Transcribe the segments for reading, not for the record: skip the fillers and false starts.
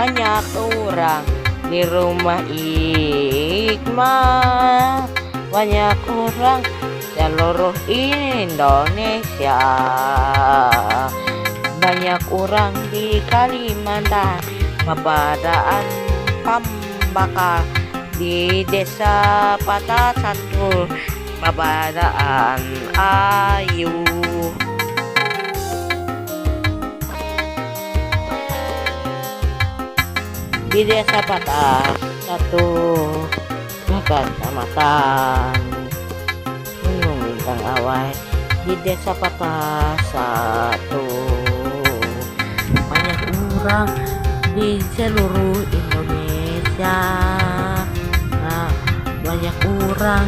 banyak orang di rumah Iqmah, banyak orang seluruh Indonesia, banyak orang di Kalimantan, Mabadaan, Pambaka, di desa Patah Satu, Mabadaan Ayu. Di desa Patah Satu, kecamatan Gunung Bintang Awai, di desa Patah Satu, banyak orang di seluruh Indonesia, banyak orang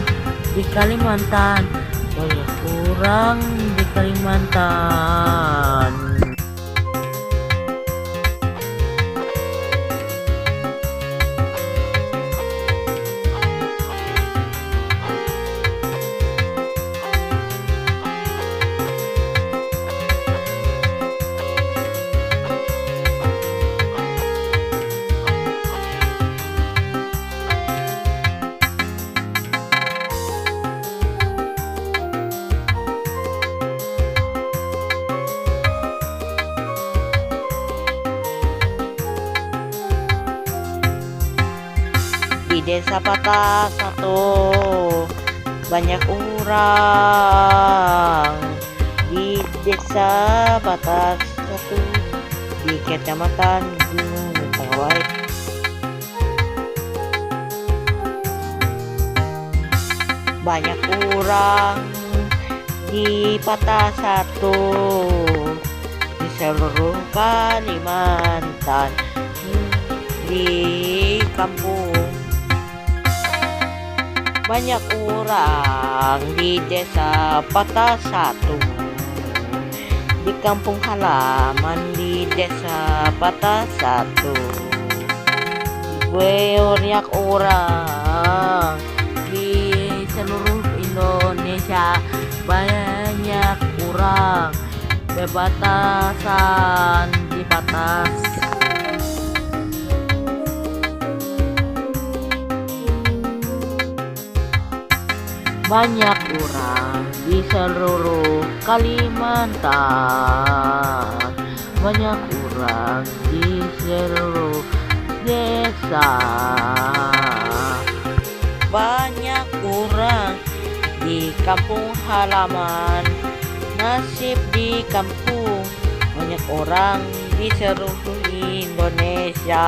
di Kalimantan, banyak orang di Kalimantan. Di desa Patah Satu, banyak orang di desa Patah Satu, di kecamatan Gunung Bintang Awai, banyak orang di Patah Satu, di seluruh Kalimantan, di kampung. Banyak orang di desa Patah Satu, di kampung halaman di desa Patah Satu. Banyak orang di seluruh Indonesia, banyak orang berbatasan di Patah. Banyak orang di seluruh Kalimantan, banyak orang di seluruh desa, banyak orang di kampung halaman, nasib di kampung, banyak orang di seluruh Indonesia.